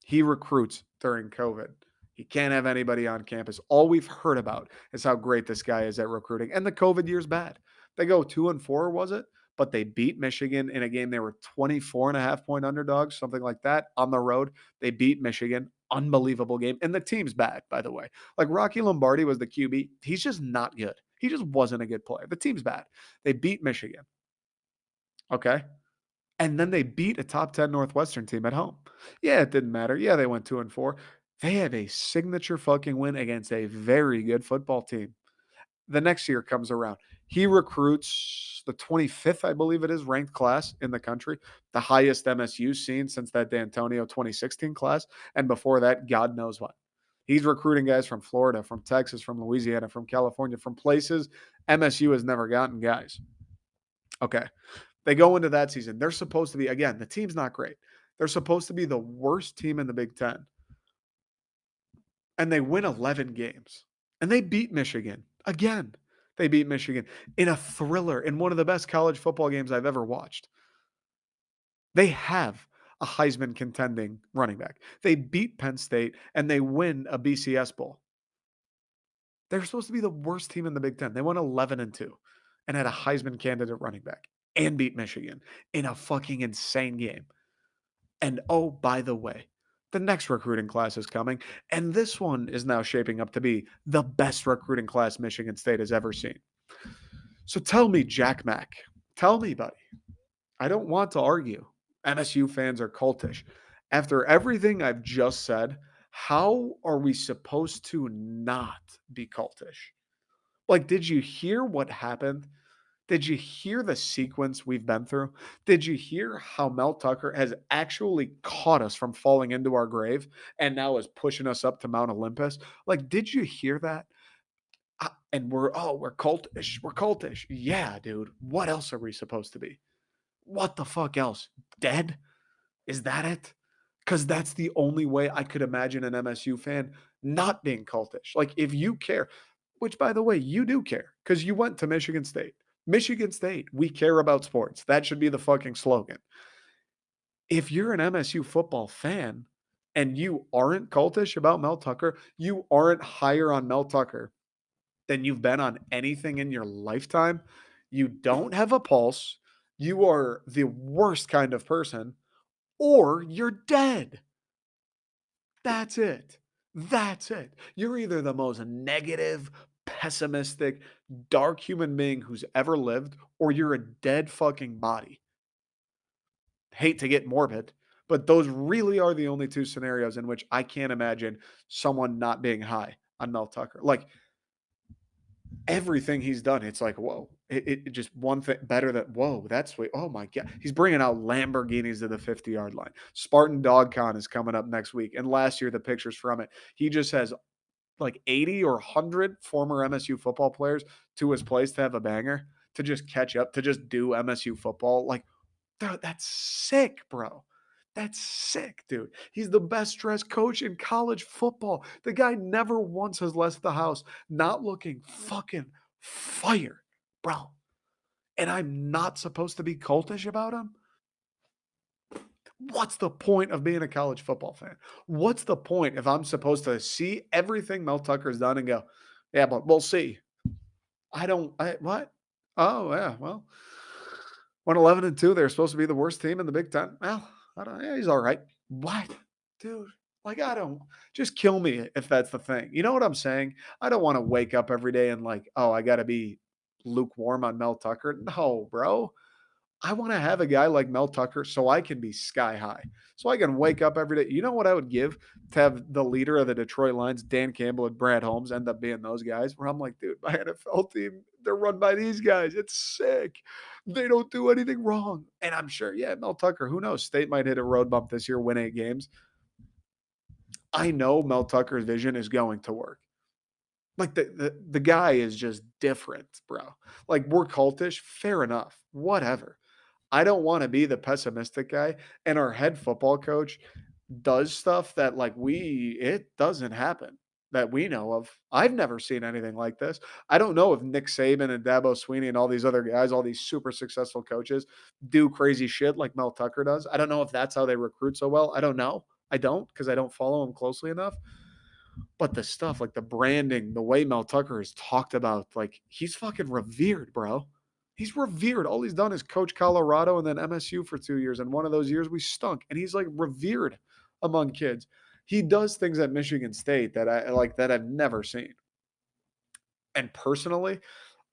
He recruits during COVID. He can't have anybody on campus. All we've heard about is how great this guy is at recruiting. And the COVID year's bad. They go 2-4, was it? But they beat Michigan in a game. They were 24.5 point underdogs, something like that, on the road. They beat Michigan. Unbelievable game. And the team's bad, by the way. Like Rocky Lombardi was the QB. He's just not good. He just wasn't a good player. The team's bad. They beat Michigan. Okay. And then they beat a top 10 Northwestern team at home. Yeah, it didn't matter. Yeah, they went 2-4. They have a signature fucking win against a very good football team. The next year comes around. He recruits the 25th, I believe it is, ranked class in the country, the highest MSU seen since that D'Antonio 2016 class. And before that, God knows what. He's recruiting guys from Florida, from Texas, from Louisiana, from California, from places MSU has never gotten guys. Okay. They go into that season. They're supposed to be, again, the team's not great. They're supposed to be the worst team in the Big Ten. And they win 11 games. And they beat Michigan. Again, they beat Michigan in a thriller, in one of the best college football games I've ever watched. They have a Heisman contending running back. They beat Penn State and they win a BCS Bowl. They're supposed to be the worst team in the Big Ten. They won 11-2 and had a Heisman candidate running back and beat Michigan in a fucking insane game. And oh, by the way, the next recruiting class is coming, and this one is now shaping up to be the best recruiting class Michigan State has ever seen. So tell me, Jack Mack, tell me, buddy, I don't want to argue. MSU fans are cultish. After everything I've just said, how are we supposed to not be cultish? Like, did you hear what happened? Did you hear the sequence we've been through? Did you hear how Mel Tucker has actually caught us from falling into our grave and now is pushing us up to Mount Olympus? Like, did you hear that? And we're cultish. We're cultish. Yeah, dude. What else are we supposed to be? What the fuck else? Dead? Is that it? Because that's the only way I could imagine an MSU fan not being cultish. Like, if you care, which by the way, you do care because you went to Michigan State. Michigan State, we care about sports. That should be the fucking slogan. If you're an MSU football fan and you aren't cultish about Mel Tucker, you aren't higher on Mel Tucker than you've been on anything in your lifetime, you don't have a pulse, you are the worst kind of person, or you're dead. That's it. That's it. You're either the most negative, pessimistic, dark human being who's ever lived, or you're a dead fucking body. Hate to get morbid, but those really are the only two scenarios in which I can't imagine someone not being high on Mel Tucker. Like, everything he's done, it's like, whoa. It just one thing better than, whoa, that's sweet. Oh my God. He's bringing out Lamborghinis to the 50-yard line. Spartan Dog Con is coming up next week. And last year, the pictures from it, he just has like 80 or 100 former MSU football players to his place to have a banger, to just catch up, to just do MSU football. Like, that's sick, bro. That's sick, dude. He's the best dressed coach in college football. The guy never once has left the house not looking fucking fire, bro. And I'm not supposed to be cultish about him? What's the point of being a college football fan? What's the point if I'm supposed to see everything Mel Tucker's done and go, yeah, but we'll see? What? Oh, yeah, well, 11-2. They're supposed to be the worst team in the Big Ten. Well, I don't, yeah, he's all right. What? Dude, like, I don't, just kill me if that's the thing. You know what I'm saying? I don't want to wake up every day and like, oh, I got to be lukewarm on Mel Tucker. No, bro. I want to have a guy like Mel Tucker so I can be sky high. So I can wake up every day. You know what I would give to have the leader of the Detroit Lions, Dan Campbell and Brad Holmes, end up being those guys where I'm like, dude, my NFL team, they're run by these guys. It's sick. They don't do anything wrong. And I'm sure, yeah, Mel Tucker, who knows? State might hit a road bump this year, win 8 games. I know Mel Tucker's vision is going to work. Like the guy is just different, bro. Like, we're cultish, fair enough, whatever. I don't want to be the pessimistic guy. And our head football coach does stuff that, like, it doesn't happen that we know of. I've never seen anything like this. I don't know if Nick Saban and Dabo Sweeney and all these other guys, all these super successful coaches, do crazy shit like Mel Tucker does. I don't know if that's how they recruit so well. I don't know. I don't, because I don't follow him closely enough. But the stuff like the branding, the way Mel Tucker is talked about, like, he's fucking revered, bro. He's revered. All he's done is coach Colorado and then MSU for 2 years. And one of those years we stunk. And he's like revered among kids. He does things at Michigan State that I like, that I've never seen. And personally,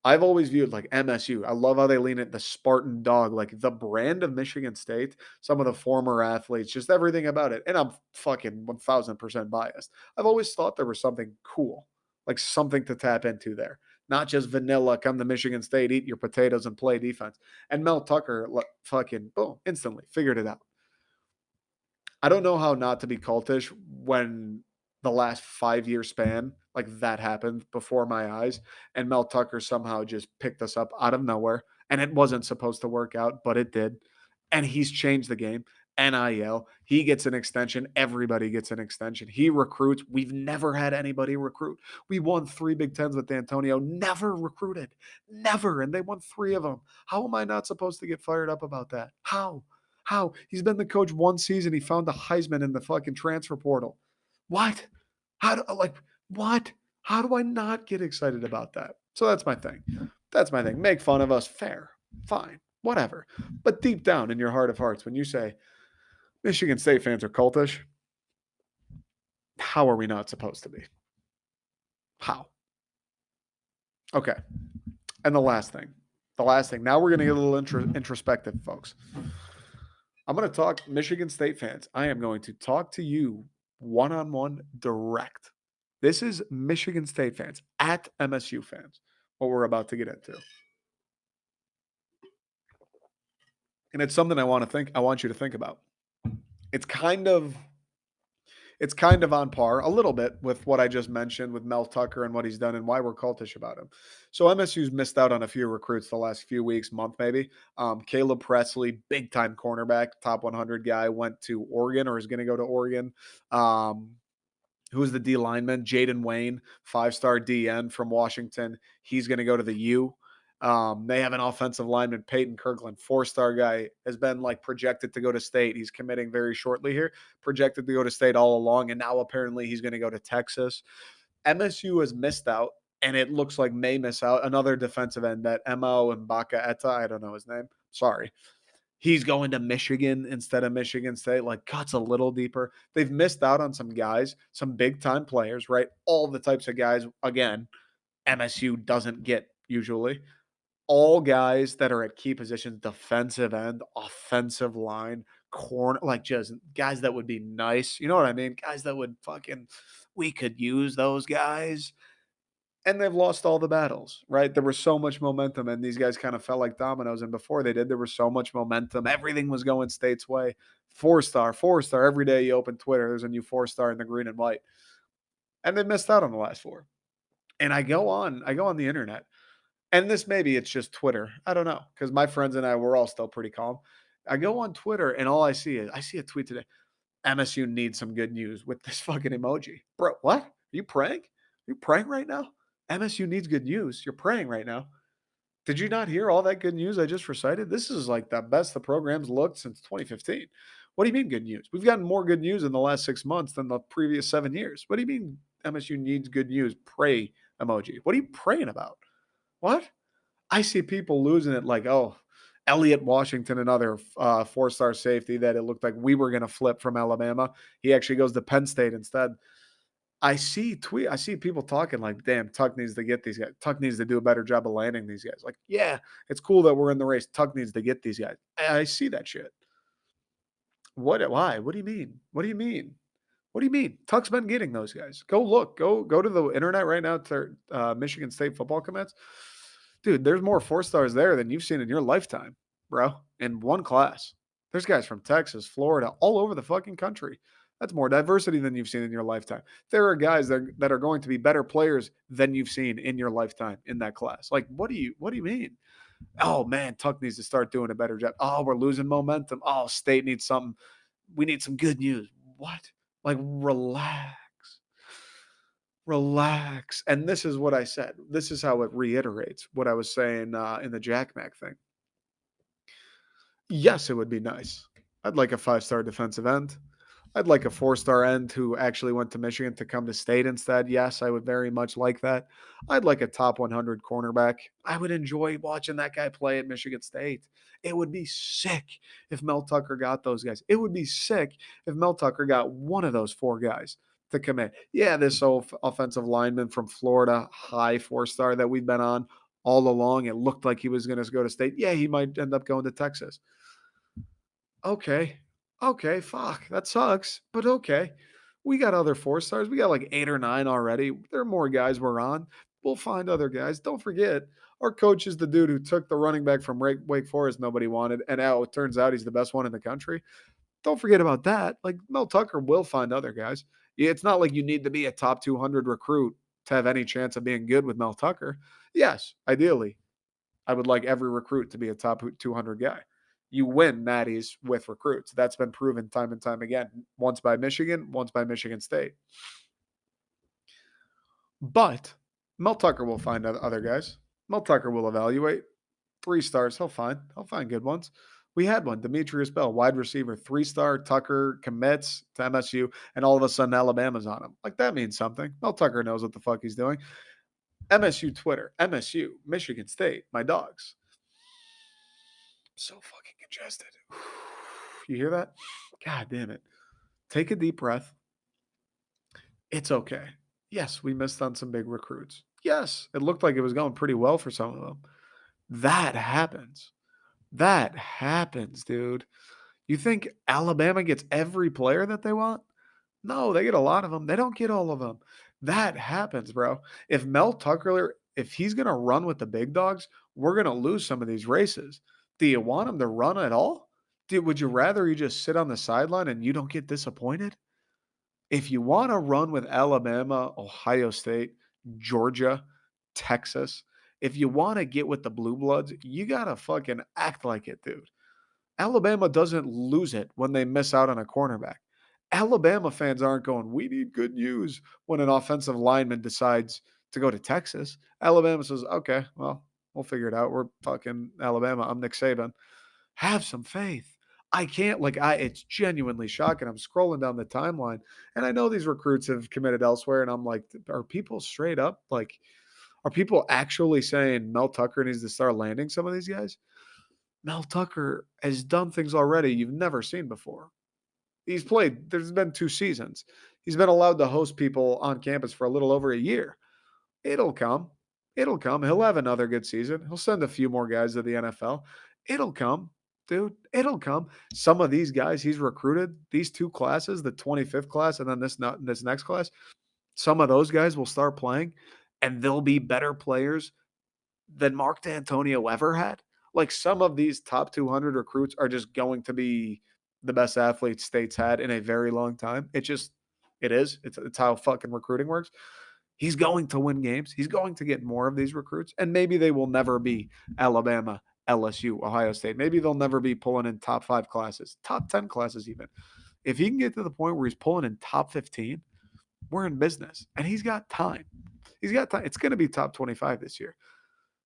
I've always viewed like MSU. I love how they lean at the Spartan dog, like the brand of Michigan State, some of the former athletes, just everything about it. And I'm fucking 1000% biased. I've always thought there was something cool, like something to tap into there. Not just vanilla, come to Michigan State, eat your potatoes and play defense. And Mel Tucker, fucking boom, instantly figured it out. I don't know how not to be cultish when the last 5 year span like that happened before my eyes, and Mel Tucker somehow just picked us up out of nowhere, and it wasn't supposed to work out, but it did. And he's changed the game. NIL, he gets an extension. Everybody gets an extension. He recruits. We've never had anybody recruit. We won 3 Big Tens with Antonio. Never recruited, never, and they won 3 of them. How am I not supposed to get fired up about that? How? How? He's been the coach 1 season. He found the Heisman in the fucking transfer portal. What? How do like what? How do I not get excited about that? So that's my thing. That's my thing. Make fun of us, fair, fine, whatever. But deep down in your heart of hearts, when you say Michigan State fans are cultish, how are we not supposed to be? How? Okay. And the last thing. Now we're going to get a little introspective, folks. I'm going to talk Michigan State fans. I am going to talk to you one-on-one direct. This is Michigan State fans at MSU fans, what we're about to get into. And it's something I want you to think about. It's kind of on par a little bit with what I just mentioned with Mel Tucker and what he's done and why we're cultish about him. So MSU's missed out on a few recruits the last few weeks, month maybe. Caleb Presley, big time cornerback, top 100 guy, went to Oregon or is going to go to Oregon. Who's the D lineman? Jaden Wayne, 5-star DN from Washington. He's going to go to the U. They have an offensive lineman, Peyton Kirkland, 4-star guy, has been like projected to go to state. He's committing very shortly here, projected to go to state all along. And now apparently he's going to go to Texas. MSU has missed out, and it looks like may miss out another defensive end, that Emo Mbaka Etta. I don't know his name. Sorry. He's going to Michigan instead of Michigan State, like cuts a little deeper. They've missed out on some guys, some big time players, right? All the types of guys, again, MSU doesn't get usually. All guys that are at key positions, defensive end, offensive line, corner, like just guys that would be nice. You know what I mean? Guys that would we could use those guys. And they've lost all the battles, right? There was so much momentum, and these guys kind of fell like dominoes. And before they did, there was so much momentum. Everything was going State's way. 4-star, 4-star. Every day you open Twitter, there's a new 4-star in the green and white. and they missed out on the last 4. And I go on the internet, and this maybe it's just Twitter. I don't know because my friends and I were all still pretty calm. I go on Twitter and all I see a tweet today. MSU needs some good news with this fucking emoji. Bro, what? Are you praying? Are you praying right now? MSU needs good news. You're praying right now. Did you not hear all that good news I just recited? This is like the best the program's looked since 2015. What do you mean good news? We've gotten more good news in the last 6 months than the previous 7 years. What do you mean MSU needs good news? Pray emoji. What are you praying about? What? I see people losing it like, oh, Elliott Washington, another 4-star safety that it looked like we were going to flip from Alabama. He actually goes to Penn State instead. I see people talking like, damn, Tuck needs to get these guys. Tuck needs to do a better job of landing these guys. Like, yeah, it's cool that we're in the race. Tuck needs to get these guys. I see that shit. What? Why? What do you mean? What do you mean? What do you mean? Tuck's been getting those guys. Go look. Go to the internet right now to Michigan State football commits. Dude, there's more 4-stars there than you've seen in your lifetime, bro. In one class. There's guys from Texas, Florida, all over the fucking country. That's more diversity than you've seen in your lifetime. There are guys that are going to be better players than you've seen in your lifetime in that class. Like, what do you mean? Oh man, Tuck needs to start doing a better job. Oh, we're losing momentum. Oh, State needs something. We need some good news. What? Like, relax. And this is what I said. This is how it reiterates what I was saying in the Jack Mac thing. Yes, it would be nice. I'd like a 5-star defensive end. I'd like a 4-star end who actually went to Michigan to come to State instead. Yes, I would very much like that. I'd like a top 100 cornerback. I would enjoy watching that guy play at Michigan State. It would be sick if Mel Tucker got those guys. It would be sick if Mel Tucker got one of those 4 guys to come in. Yeah, this offensive lineman from Florida, high 4-star that we've been on all along. It looked like he was going to go to State. Yeah, he might end up going to Texas. Okay. Okay, fuck. That sucks, but okay. We got other 4-stars. We got like 8 or 9 already. There are more guys we're on. We'll find other guys. Don't forget, our coach is the dude who took the running back from Wake Forest nobody wanted, and now it turns out he's the best one in the country. Don't forget about that. Like, Mel Tucker will find other guys. Yeah, it's not like you need to be a top 200 recruit to have any chance of being good with Mel Tucker. Yes, ideally, I would like every recruit to be a top 200 guy. You win natties with recruits. That's been proven time and time again. Once by Michigan, once by Michigan State. But Mel Tucker will find other guys. Mel Tucker will evaluate 3-stars. He'll find good ones. We had one, Demetrius Bell, wide receiver, 3-star. Tucker commits to MSU, and all of a sudden Alabama's on him. Like, that means something. Mel Tucker knows what the fuck he's doing. MSU Twitter, MSU, Michigan State, my dogs. So fucking congested. You hear that? God damn it. Take a deep breath. It's okay. Yes, we missed on some big recruits. Yes, it looked like it was going pretty well for some of them. That happens. That happens, dude. You think Alabama gets every player that they want? No, they get a lot of them. They don't get all of them. That happens, bro. If Mel Tucker, if he's going to run with the big dogs, we're going to lose some of these races. Do you want him to run at all? Would you rather he just sit on the sideline and you don't get disappointed? If you want to run with Alabama, Ohio State, Georgia, Texas, if you want to get with the Blue Bloods, you got to fucking act like it, dude. Alabama doesn't lose it when they miss out on a cornerback. Alabama fans aren't going, we need good news when an offensive lineman decides to go to Texas. Alabama says, okay, well, we'll figure it out. We're fucking Alabama. I'm Nick Saban. Have some faith. I can't, it's genuinely shocking. I'm scrolling down the timeline and I know these recruits have committed elsewhere. And I'm like, are people straight up are people actually saying Mel Tucker needs to start landing some of these guys? Mel Tucker has done things already you've never seen before. There's been 2 seasons. He's been allowed to host people on campus for a little over a year. It'll come. It'll come. He'll have another good season. He'll send a few more guys to the NFL. It'll come, dude. It'll come. Some of these guys he's recruited, these 2 classes, the 25th class and then this next class, some of those guys will start playing and they'll be better players than Mark D'Antonio ever had. Like, some of these top 200 recruits are just going to be the best athletes State's had in a very long time. It is. It's how fucking recruiting works. He's going to win games. He's going to get more of these recruits, and maybe they will never be Alabama, LSU, Ohio State. Maybe they'll never be pulling in top 5 classes, top 10 classes even. If he can get to the point where he's pulling in top 15, we're in business. And he's got time. He's got time. It's going to be top 25 this year.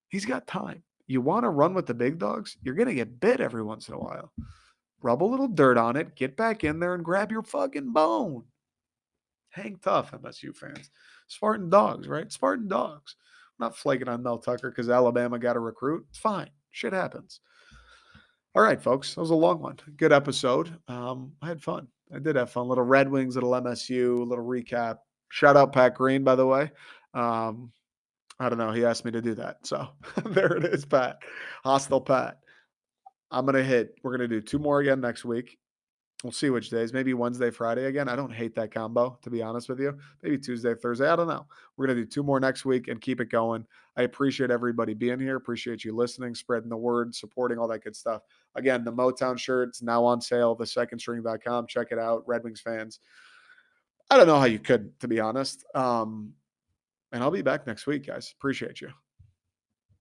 He's got time. You want to run with the big dogs? You're going to get bit every once in a while. Rub a little dirt on it, get back in there and grab your fucking bone. Hang tough, MSU fans. Spartan dogs, right? Spartan dogs. I'm not flaking on Mel Tucker because Alabama got a recruit. It's fine. Shit happens. All right, folks. That was a long one. Good episode. I had fun. I did have fun. Little Red Wings, little MSU, a little recap. Shout out Pat Green, by the way. I don't know. He asked me to do that. So there it is, Pat. Hostile Pat. We're going to do 2 more again next week. We'll see which days. Maybe Wednesday, Friday again. I don't hate that combo, to be honest with you. Maybe Tuesday, Thursday. I don't know. We're going to do 2 more next week and keep it going. I appreciate everybody being here. Appreciate you listening, spreading the word, supporting all that good stuff. Again, the Motown shirt's now on sale, thesecondstring.com. Check it out, Red Wings fans. I don't know how you could, to be honest. And I'll be back next week, guys. Appreciate you.